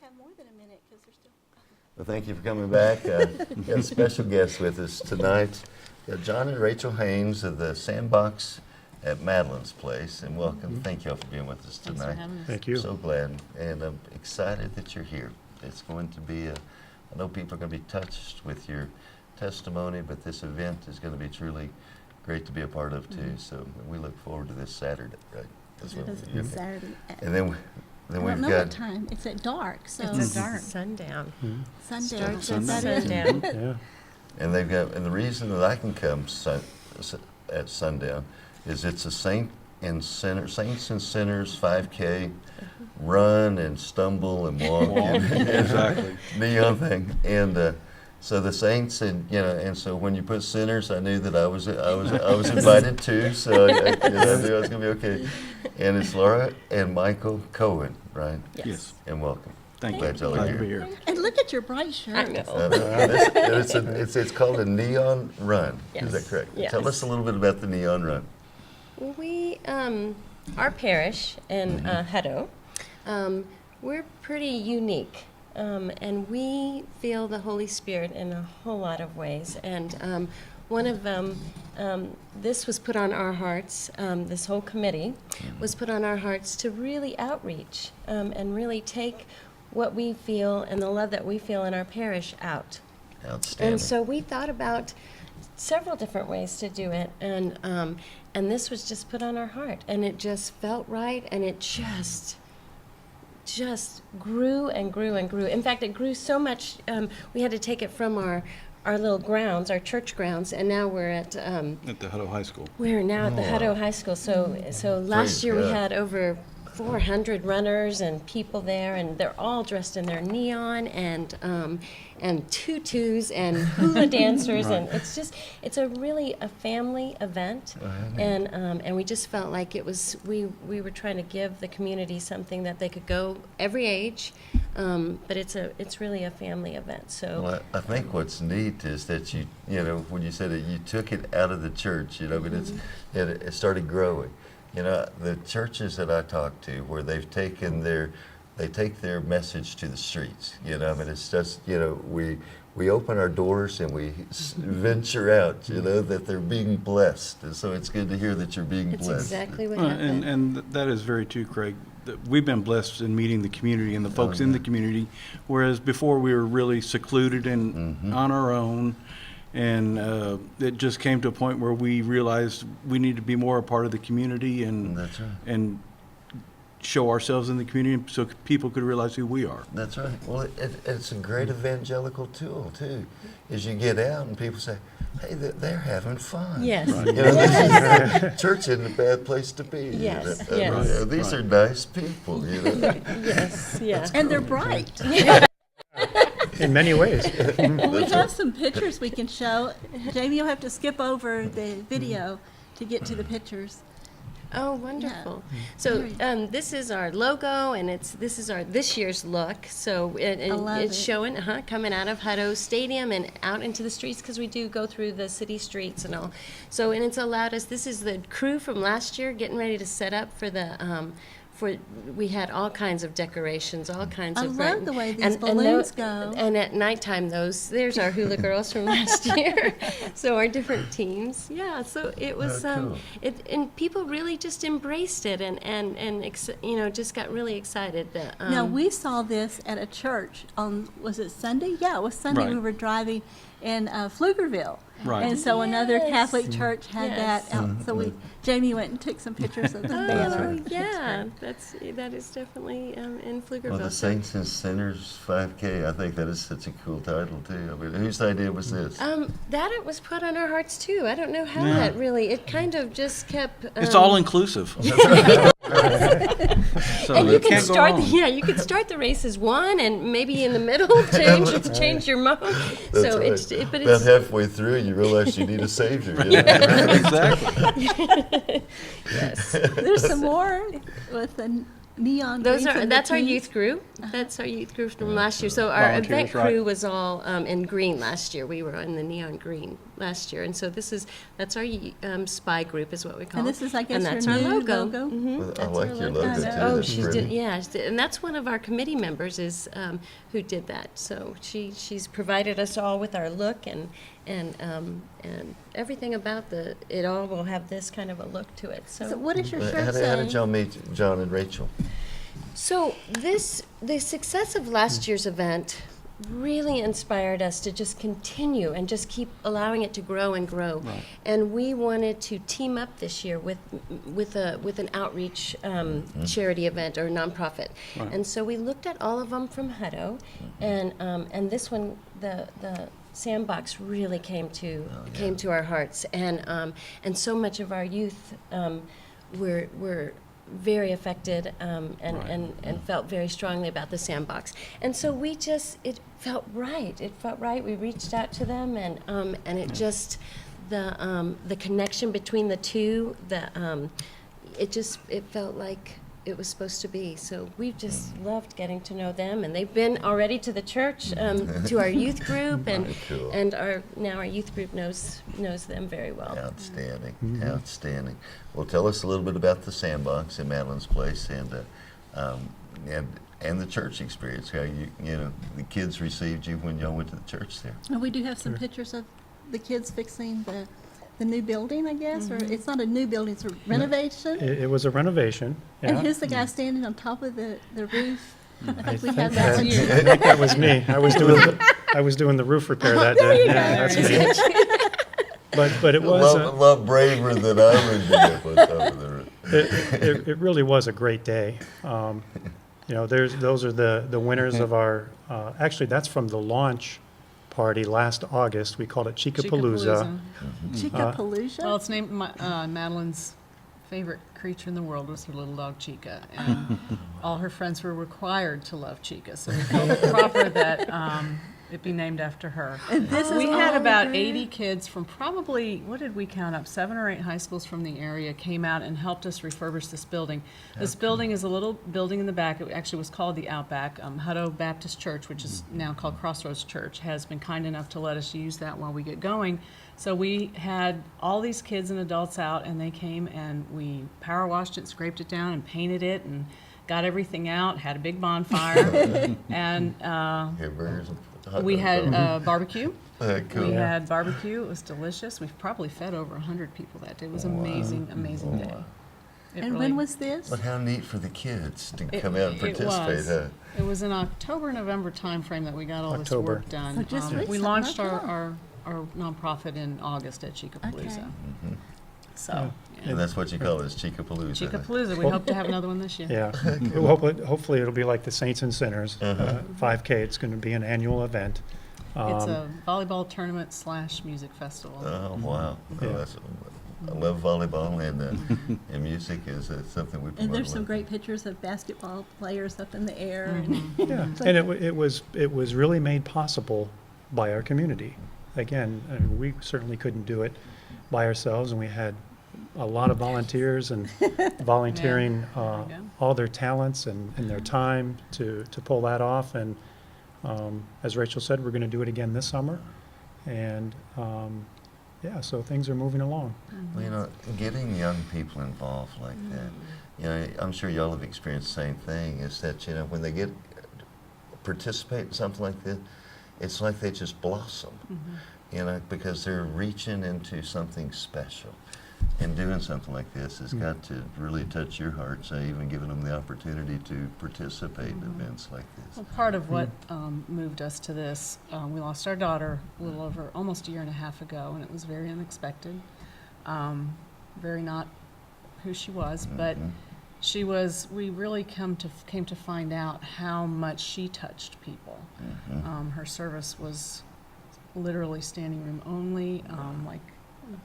have more than a minute because they're still. Well, thank you for coming back. We got a special guest with us tonight. John and Rachel Haynes of the Sandbox at Madeline's place, and welcome. Thank you all for being with us tonight. Thanks for having us. Thank you. So glad, and I'm excited that you're here. It's going to be I know people are going to be touched with your testimony, but this event is going to be truly great to be a part of too. So we look forward to this Saturday, right? That's what It's Saturday. And then I don't we've know got what time. It's at dark, so It's at dark. Sundown. sundown. Starts at Is that it? sundown. Yeah. And they've got, and the reason that I can come at sundown is it's a Saints and Sinners 5K run and stumble and walk. Exactly. Neon thing. And so the Saints, and so when you put sinners, I knew that I was invited too. So I knew I was going to be okay. And it's Laura and Michael Cowen, right? Yes. And welcome. Thank you. Glad y'all are Glad to be here. here. And look at your bright shirt. I know. It's called a Neon Run. Is that Yes, correct? yes. Tell us a little bit about the Neon Run. We, our parish in Hutto, we're pretty unique. And we feel the Holy Spirit in a whole lot of ways. And one of them, this was put on our hearts, this whole committee was put on our hearts to really outreach and really take what we feel and the love that we feel in our parish out. Outstanding. And so we thought about several different ways to do it, and this was just put on our heart, and it just felt right, and it just grew and grew and grew. In fact, it grew so much, we had to take it from our little grounds, our church grounds, and now we're at At the Hutto High School. we're now at the Hutto High School. So last Praise year we God. had over 400 runners and people there, and they're all dressed in their neon and tutus and hula dancers, and it's really a family event, and we just felt like it was we were trying to give the community something that they could go every age, but it's really a family event. So Well, I think what's neat is that when you said that you took it out of the church, but it started growing. The churches that I talk to, where they take their message to the streets. It's just we open our doors and we venture out. That they're being blessed, and so it's good to hear that you're being it's blessed. exactly what happened. And that is very true, Craig. We've been blessed in meeting the community and the folks in the community, whereas before we were really secluded and on our own. And it just came to a point where we realized we need to be more a part of the community and That's right. and show ourselves in the community so people could realize who we are. That's right. Well, it's a great evangelical tool too. Is you get out and people say, "Hey, they're having fun." Yes. Church isn't a bad place to be. Yes, yes. These are nice people. Yes, yeah. And they're bright. In many ways. Well, we have some pictures we can show. Jamie, you'll have to skip over the video to get to the pictures. Oh, wonderful! So this is our logo, and this is our this year's look. So love it's it. showing coming out of Hutto Stadium and out into the streets, because we do go through the city streets and all. So and it's allowed us. This is the crew from last year getting ready to set up for the. We had all kinds of decorations, all kinds I of love the way these balloons go. And at nighttime, there's our hula girls from last year. So our different teams, yeah. So it was, cool. and people really just embraced it and just got really excited. Now, we saw this at a church on, was it Sunday? Yeah, it was Sunday. Right. We were driving in Pflugerville. Right. And so another Yes. Catholic church had Yes. that out. So Jamie went and took some pictures of the banner. Oh yeah, that is definitely in Pflugerville. Well, the Saints and Sinners 5K. I think that is such a cool title too. Whose idea was this? That it was put on our hearts too. I don't know how that really. It kind of just kept. It's all inclusive. So And you it can can't go start, wrong. you can start the race as one, and maybe in the middle change your mode. That's So right. but About it's halfway through, you realize you need a savior. Exactly. yes. There's some more with the neon Those green are from that's the our teens? youth group. That's our youth group from last year. So our Volunteers, event right. crew was all in green last year. We were in the neon green last year, and so that's our spy group is what we call And it. this is, I guess, and your that's new our logo. logo? Mhm, Well, I that's like our your logo. logo, too. Oh, That's she pretty. did. Yeah, and that's one of our committee members is who did that. So she's provided us all with our look and everything about it all will have this kind of a look to it. So what does your How shirt did, how say? did y'all meet John and Rachel? So the success of last year's event really inspired us to just continue and just keep allowing it to grow and grow. Right. And we wanted to team up this year with an outreach charity event or nonprofit. Right. And so we looked at all of them from Hutto, and this one, the Sandbox really came to our hearts, and so much of our youth were very affected and felt very strongly about the Sandbox. And so it felt right. It felt right. We reached out to them, and it just the connection between the two. It felt like it was supposed to be. So we've just loved getting to know them, and they've been already to the church, to our youth group, and Very cool. and now our youth group knows them very well. Outstanding, outstanding. Well, tell us a little bit about the Sandbox in Madeline's place and the church experience. How the kids received you when y'all went to the church there. And we do have some pictures of the kids fixing the new building, I guess, or it's not a new building, it's a renovation. It was a renovation. And Yeah. who's the guy standing on top of the roof? I think we I have think that one. I think that was me. I was doing the roof repair that day. Yeah, that's me. But it was A lot braver than I would be up on top of the roof. it really was a great day. Those are the winners of our. Actually, that's from the launch party last August. We called it Chickapalooza. Chickapalooza? Well, it's named Madeline's favorite creature in the world was her little dog Chica, and all her friends were required to love Chica, so we felt it proper that it be named after her. And this is We had all about her? 80 kids from probably, what did we count up, 7 or 8 high schools from the area came out and helped us refurbish this building. This building is a little building in the back. It actually was called the Outback. Hutto Baptist Church, which is now called Crossroads Church, has been kind enough to let us use that while we get going. So we had all these kids and adults out, and they came and we power washed it, scraped it down, and painted it, and got everything out, had a big bonfire, and Hamburgers and hot we dogs. had barbecue. Cool. We had barbecue. It was delicious. We've probably fed over 100 people that day. It was amazing, amazing day. It And really- when was this? But how neat for the kids to It- come out and it participate, was. huh? It was in October, November timeframe that we got all this October. work done. So just we recent, launched not our nonprofit in August at Chickapalooza. Okay. So, And that's what you call it, is Chickapalooza. Chickapalooza. We hope to have another one this year. Yeah. Well, hopefully it'll be like the Saints and Sinners 5K. It's going to be an annual event. It's a volleyball tournament / music festival. Oh, wow. Yeah. I love volleyball, and music is something we promote. And there's a some lot. great pictures of basketball players up in the air. Mm-hmm. And Yeah, and it was really made possible by our community. Again, we certainly couldn't do it by ourselves, and we had a lot of volunteers and volunteering Yeah, there you go. all their talents and their time to pull that off. And as Rachel said, we're going to do it again this summer. And so things are moving along. Well, getting young people involved like that, I'm sure y'all have experienced the same thing, is that, when they participate in something like this, it's like they just blossom, because they're reaching into something special. And doing something like this has got to really touch your heart, so even giving them the opportunity to participate in events like this. Well, part of what moved us to this, we lost our daughter a little over almost a year and a half ago, and it was very unexpected, very not who she was, but she was. We really came to find out how much she touched people. Her service was literally standing room only,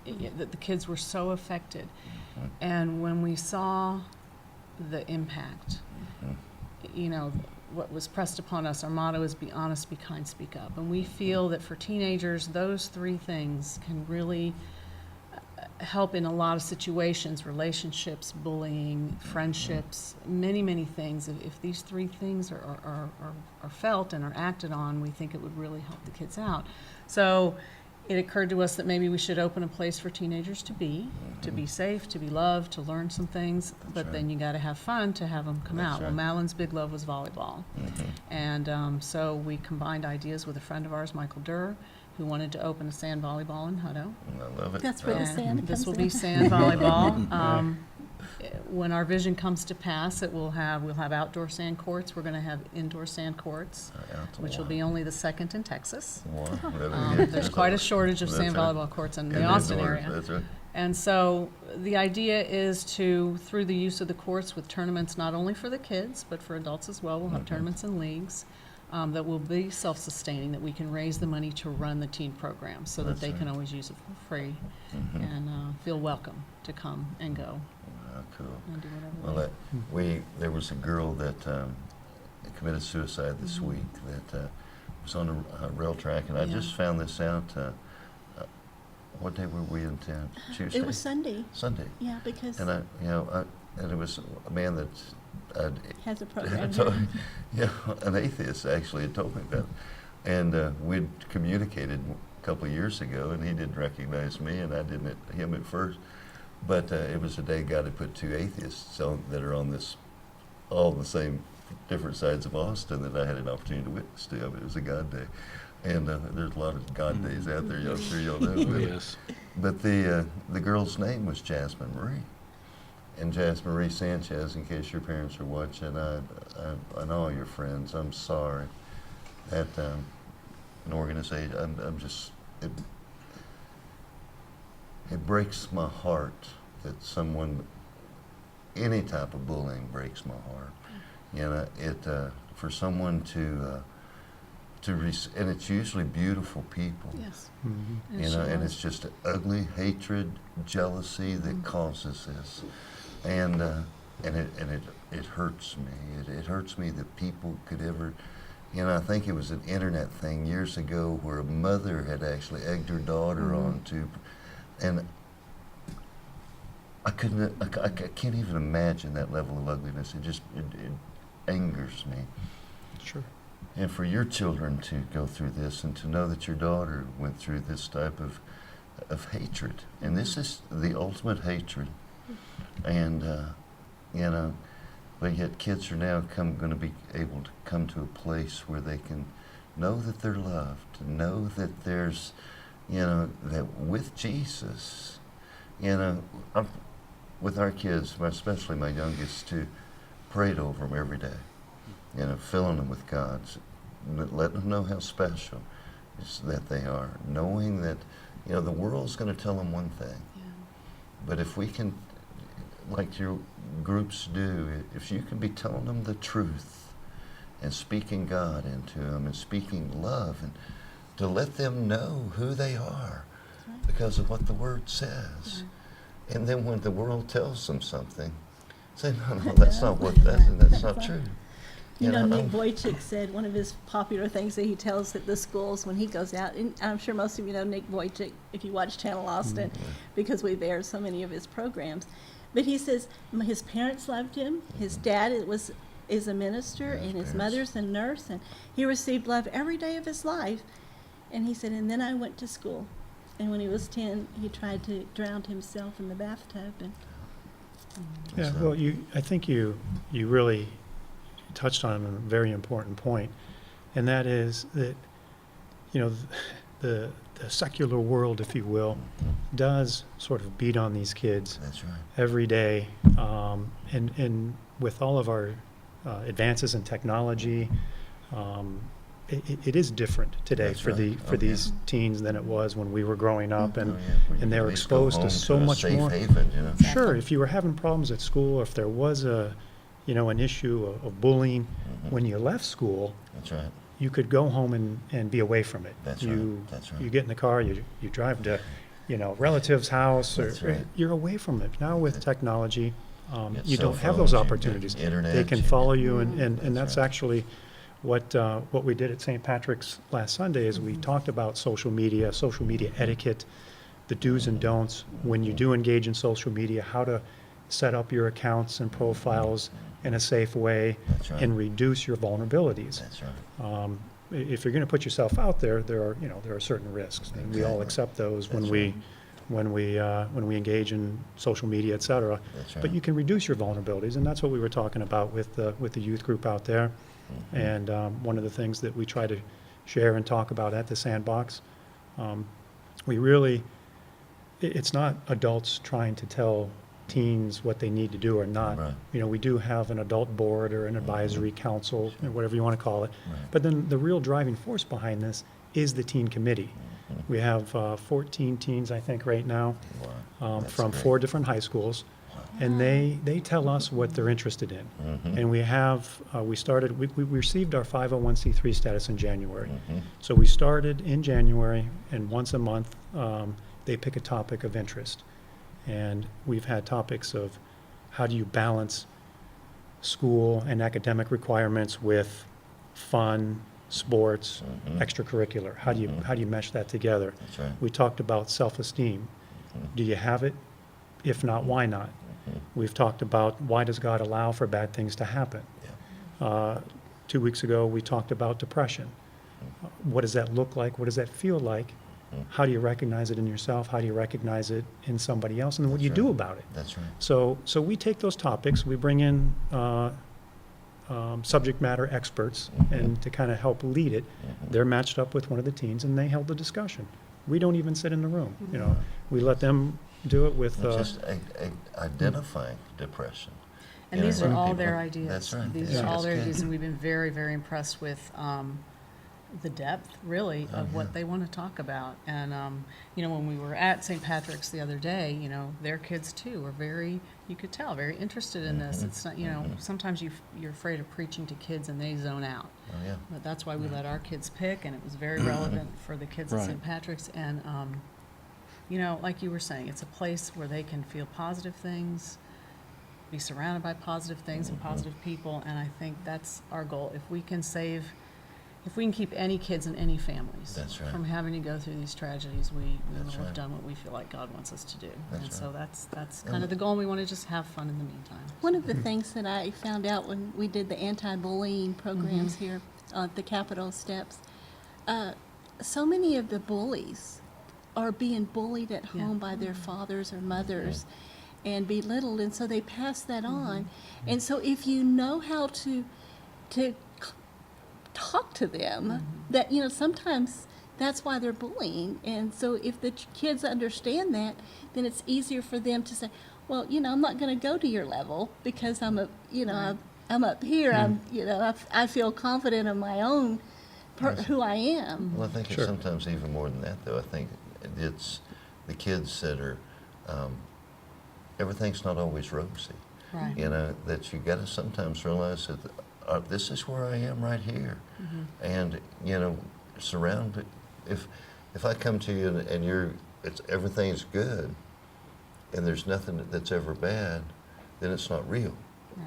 the kids were so affected, and when we saw the impact, what was pressed upon us, our motto is be honest, be kind, speak up. And we feel that for teenagers, those 3 things can really help in a lot of situations, relationships, bullying, friendships, many things. If these three things are felt and are acted on, we think it would really help the kids out. So it occurred to us that maybe we should open a place for teenagers to be safe, to be loved, to learn some things, but then you got to have fun to have them come out. Well, Madeline's big love was volleyball. And so we combined ideas with a friend of ours, Michael Durr, who wanted to open a sand volleyball in Hutto. I love it. That's where the And sand this comes will in. be sand volleyball. When our vision comes to pass, we'll have outdoor sand courts. We're going to have indoor sand courts, which will be only the second in Texas. There's quite a shortage of sand volleyball courts in the Austin area. That's right. And so the idea is to, through the use of the courts with tournaments, not only for the kids, but for adults as well, we'll have tournaments and leagues that will be self-sustaining, that we can raise the money to run the teen program so that That's they right. can always use it for free and feel welcome to come and go Oh, cool. and do whatever. Well, there was a girl that committed suicide this week that was on a rail track, and I Yeah. just found this out. What day were we in town? Tuesday. It was Sunday, Sunday, yeah, because and and it was a man that has a program told, here. an atheist actually had told me about it, and we'd communicated a couple of years ago, and he didn't recognize me, and I didn't him at first. But it was the day God had put two atheists that are on this, all the same, different sides of Austin that I had an opportunity to witness to. I mean, it was a God day. And there's a lot of God days out there, I'm sure y'all know. Yes. But the girl's name was Jasmine Marie. And Jasmine Marie Sanchez, in case your parents are watching, and all your friends, I'm sorry that an organization, I'm just, it breaks my heart that someone, any type of bullying breaks my heart. You know, for someone and it's usually beautiful people. Yes. Mhm. You know, and it's just ugly hatred, jealousy that causes this, and it hurts me. It hurts me that people could ever. You know, I think it was an internet thing years ago where a mother had actually egged her daughter on to, and I can't even imagine that level of ugliness. It angers me. Sure. And for your children to go through this and to know that your daughter went through this type of hatred, and this is the ultimate hatred, and you know, but yet kids are now going to be able to come to a place where they can know that they're loved, to know that there's, you know, that with Jesus, you know, with our kids, especially my youngest, to prayed over them every day. You know, filling them with God, letting them know how special that they are, knowing that, you know, the world's going to tell them one thing. Yeah. But if we can, like your groups do, if you can be telling them the truth and speaking God into them and speaking love and to let them know who they are because of what the Word says. And then when the world tells them something, say, no, that's not what, that's not true. You know, Nick I'm- Vujicic said one of his popular things that he tells at the schools when he goes out, and I'm sure most of you know Nick Vujicic if you watch Channel Austin, because we've aired so many of his programs. But he says his parents loved him, his dad is a minister, and his mother's a nurse, and he received love every day of his life. And he said, and then I went to school. And when he was 10, he tried to drown himself in the bathtub. And Yeah, well, I think you really touched on a very important point, and that is that, you know, the secular world, if you will, does sort of beat on these kids That's right. every day, and with all of our advances in technology, it is different today That's for right. for these teens than it was when we were growing up, and Oh, yeah, where you and they can were at least go exposed to home so a much safe more. haven, you know. Sure, if you were having problems at school, if there was an issue of bullying, when you left school, That's right. you could go home and be away from it. That's you, right. That's right. You get in the car, you drive to, relative's house, or That's right. you're away from it. Now with technology, Get you cell don't have those phones, you get opportunities. internet, They can you follow get- you, and That's that's right. actually what we did at St. Patrick's last Sunday is we talked about social media etiquette, the do's and don'ts when you do engage in social media, how to set up your accounts and profiles in a safe way That's right. and reduce your vulnerabilities. That's right. If you're going to put yourself out there, there are certain risks, and we all Exactly. accept those That's when we engage in social media, et cetera. That's right. But you can reduce your vulnerabilities, and that's what we were talking about with the youth group out there. Mm-hmm. And one of the things that we try to share and talk about at the Sandbox, we really, it's not adults trying to tell teens what they need to do or not. Right. You know, we do have an adult board or an advisory council, or whatever you want to call it. Right. But then the real driving force behind this is the teen committee. We have 14 teens, I think, right now, Wow. That's from great. 4 different high schools. And they tell us what they're interested in. Mhm. And we have, we received our 501c3 status in January. Mhm. So we started in January, and once a month, they pick a topic of interest. And we've had topics of how do you balance school and academic requirements with fun, sports, Mhm. extracurricular? How do you mesh that together? That's right. We talked about self-esteem. Do you have it? If not, why not? We've talked about why does God allow for bad things to happen? 2 weeks ago, we talked about depression. What does that look like? What does that feel like? How do you recognize it in yourself? How do you recognize it in somebody else? And then what do you That's do right. about it? That's right. So we take those topics, we bring in subject matter experts, and to kind of help lead it, they're matched up with one of the teens, and they held the discussion. We don't even sit in the room, you know. We let them do it with, Just identifying depression. And You know, these are when all people- their ideas. That's right. These Yeah. are all That's their good. ideas, and we've been very, very impressed with the depth, really, of yeah. what they want to talk about. And, you know, when we were at St. Patrick's the other day, you know, their kids too were very, you could tell, very interested in this. It's not, you know, sometimes you're afraid of preaching to kids and they zone out. Oh, yeah. But that's why we let our kids pick, and it was very relevant for the kids at Right. St. Patrick's. And, you know, like you were saying, it's a place where they can feel positive things, be surrounded by positive things and positive people, and I think that's our goal. If we can keep any kids and any families That's right. from having to go through these tragedies, we will That's have right. done what we feel like God wants us to do. That's And so right. that's kind of the goal, and we want to just have fun in the meantime. One of the things that I found out when we did the anti-bullying programs here at the Capitol steps, so many of the bullies are being bullied at Yeah. home by their fathers or mothers and belittled, and so they pass that on. And so if you know how to talk to them, that, you know, sometimes that's why they're bullying. And so if the kids understand that, then it's easier for them to say, well, you know, I'm not going to go to your level because I'm a, you know, I'm up here. I'm, you know, I feel confident in my own who I am. Well, I think Sure. it's sometimes even more than that, though. I think it's the kids that are, everything's not always rosy. Right. You know, that you got to sometimes realize that this is where I am right here. And, you know, surrounded, if I come to you and everything's good and there's nothing that's ever bad, then it's not real. Right.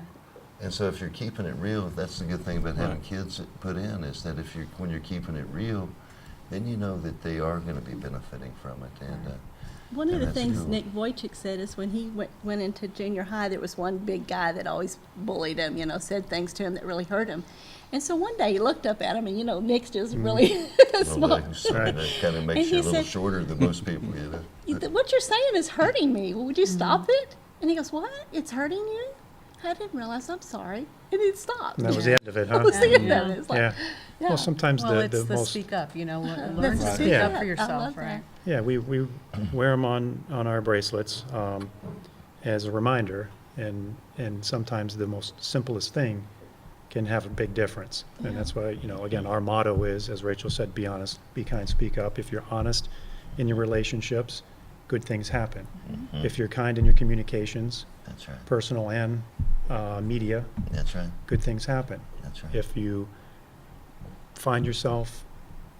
And so if you're keeping it real, that's the good thing about having Right. kids put in, is that when you're keeping it real, then you know that they are going to be benefiting from it. And One of And the that's things cool. Nick Wojcik said is when he went into junior high, there was one big guy that always bullied him, you know, said things to him that really hurt him. And so one day he looked up at him, and, you know, Nick's just really small. well, that kind of makes And you he a little said- shorter than most people, you know. What you're saying is hurting me. Would you stop it? And he goes, what? It's hurting you? I didn't realize. I'm sorry. And he stopped. and that was the end of it, That huh? was the end Yeah. of it. It's like, Yeah. yeah. Well, sometimes Well, the it's the most, speak up, you know, learn That's to the speak speak up up. for I yourself, love right? yeah, we wear them on our bracelets as a reminder, and sometimes the most simplest thing can have a big difference. And that's why, you know, again, our motto is, as Rachel said, be honest, be kind, speak up. If you're honest in your relationships, good things happen. If you're kind in your communications, That's right. personal and media, That's right. good things happen. That's right. If you find yourself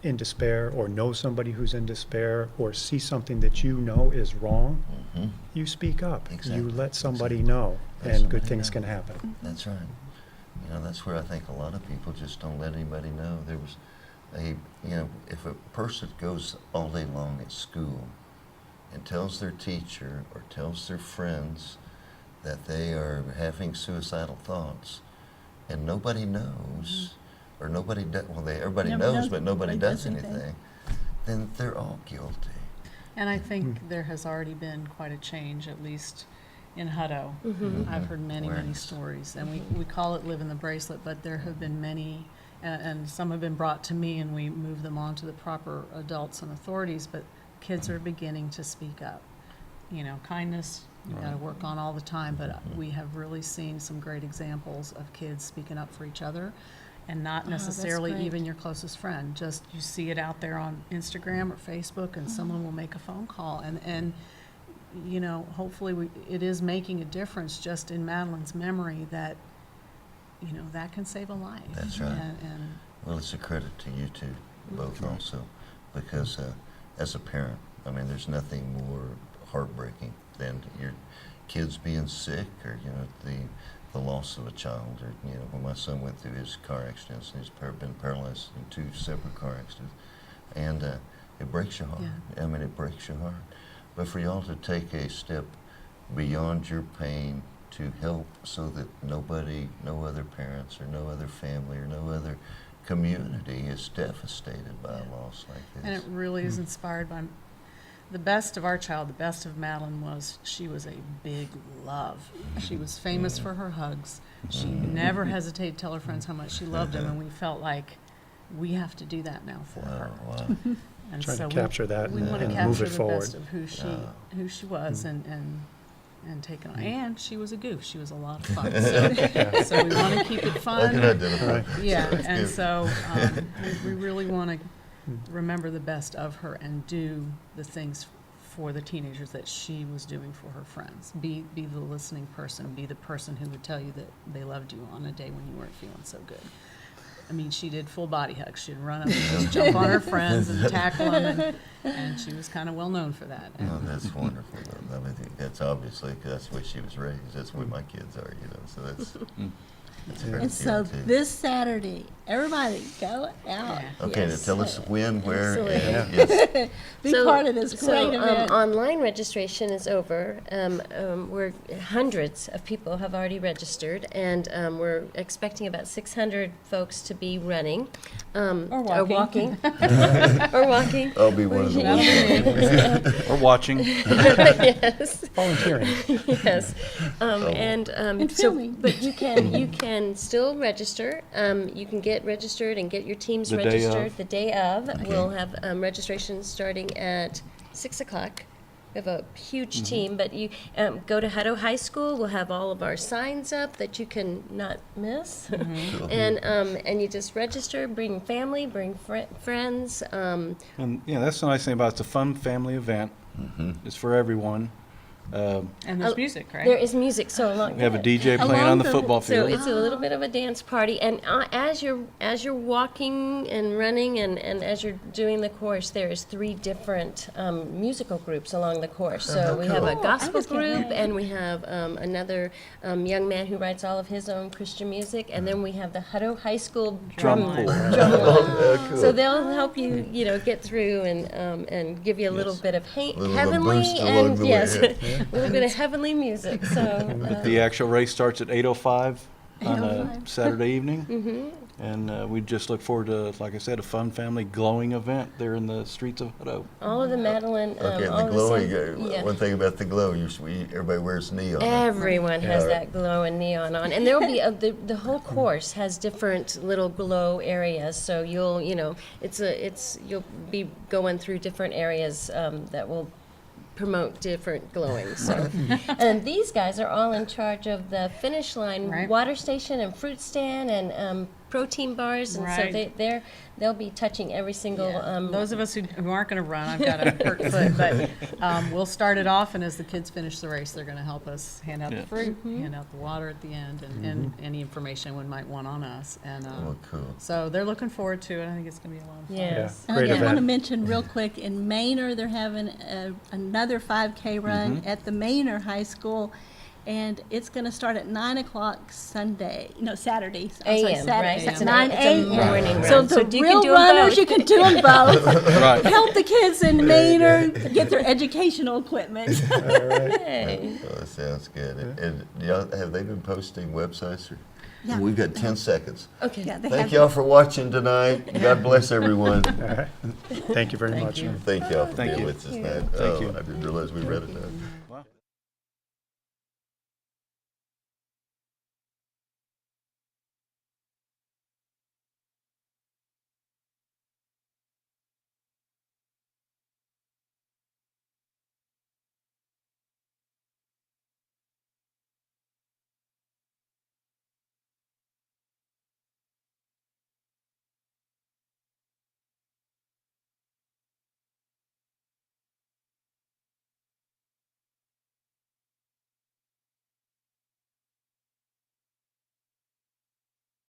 in despair, or know somebody who's in despair, or see something that you know is wrong, Mhm. you speak up. Exactly. You let somebody Exactly. know, Let and good somebody things know. can happen. That's right. You know, that's where I think a lot of people just don't let anybody know. There was you know, if a person goes all day long at school and tells their teacher or tells their friends that they are having suicidal thoughts, and nobody knows, or nobody does, well, everybody knows, but nobody does anything, then they're all guilty. And I think there has already been quite a change, at least in Hutto. I've heard many Awareness. stories, and we call it Live in the Bracelet, but there have been many, and some have been brought to me, and we move them on to the proper adults and authorities, but kids are beginning to speak up. You know, kindness, you gotta work on all the time, but we have really seen some great examples of kids speaking up for each other, and not necessarily great. even your closest friend. Just you see it out there on Instagram or Facebook, and someone will make a phone call, and you know, hopefully it is making a difference just in Madeline's memory that, you know, that can save a life. That's right. And Well, it's a credit to you two, both also, because as a parent, I mean, there's nothing more heartbreaking than your kids being sick, or, you know, the loss of a child, or, you know, when my son went through his car accidents, he's been paralyzed in 2 separate car accidents, and it breaks your heart. Yeah. I mean, it breaks your heart. But for y'all to take a step beyond your pain to help so that nobody, no other parents or no other family or no other community is devastated by a loss like this. and it really is inspired by the best of our child. The best of Madeline was she was a big love. She was famous for her hugs. She never hesitated to tell her friends how much she loved them, and we felt like we have to do that now for her. Wow. And Trying to so capture that we want to and capture move it the forward. best of who she was, and take it on. And she was a goof. She was a lot of fun. So we want to keep it I fun. can identify. Right. Yeah, That's and good. so we really want to remember the best of her and do the things for the teenagers that she was doing for her friends. Be the listening person. Be the person who would tell you that they loved you on a day when you weren't feeling so good. I mean, she did full body hugs. She'd run up and just jump on her friends and tackle them, and she was kind of well known for that. And Oh, that's wonderful. I mean, that's obviously, 'cause that's the way she was raised. That's the way my kids are, you know, so that's a great And so deal, too. this Saturday, everybody go out. Yeah. Okay, now Yes. tell us when, where, Absolutely. and, yes. Be part of this great event. Online registration is over. We're hundreds of people have already registered, and we're expecting about 600 folks to be running, Or walking. or walking. I'll be one of the ones. Or watching. Yes. Volunteering. Yes, Oh. and And so, filming. but you can still register. You can get registered and get your teams The day registered of. the day of. Okay. We'll have registration starting at 6:00. We have a huge team, but you go to Hutto High School. We'll have all of our signs up that you can not miss, and you just register. Bring family, bring friends. And yeah, that's the nice thing about it. It's a fun family event. It's for everyone. And there's music, right? There is music, so along. We have a DJ playing Along on the the- football So field. it's a little bit of a dance party, and as you're walking and running, and as you're doing the course, there's 3 different musical groups along the course. So we have a Cool. gospel I was getting group, ready. and we have another young man who writes all of his own Christian music, and then we have the Hutto High School Drum drum corps. drum line. Oh, cool. So they'll help you, get through and give you a little Yes. bit of Little bit of heavenly boost along and the way, yes, yeah. a little bit of heavenly music. So. The actual race starts at 8:05 on a 8:05. Saturday evening. And we just look forward to, like I said, a fun family glowing event there in the streets of Hutto. All of the Madeline, Okay, all the glowing, yeah. one thing about the glow, everybody wears neon. Everyone has Yeah. that glow and neon on, and there will be the whole course has different little glow areas. So you'll you'll be going through different areas that will promote different glowing. So, and these guys are all in charge of the finish line, Right. water station and fruit stand and protein bars, and Right. so they'll be touching every single. Those of us who aren't going to run, I've got a hurt foot, but we'll start it off, and as the kids finish the race, they're going to help us hand out Yeah. the fruit, hand out the water at the end, and any information one might want on us. And Oh, cool. so they're looking forward to it. I think it's going to be a lot of fun. Yes. Yeah, great I want to event. mention real quick, in Manor, they're having another 5K run at the Manor High School. And it's going to start at 9 o'clock Saturday. I'm sorry, AM, Saturday. right? It's It's a 9 morning a.m. run. So the you can real do 'em runners, both. you can do them both. Right. Help the kids in Maynard get their educational equipment. Hey. Oh, that sounds good. And y'all, have they been posting websites? Or? Yeah. We've got 10 seconds. Okay. Yeah, they Thank have- y'all for watching tonight. God bless everyone. Thank you very much. you. Thank y'all for Thank being you. with us tonight. Thank you. I didn't realize we read it.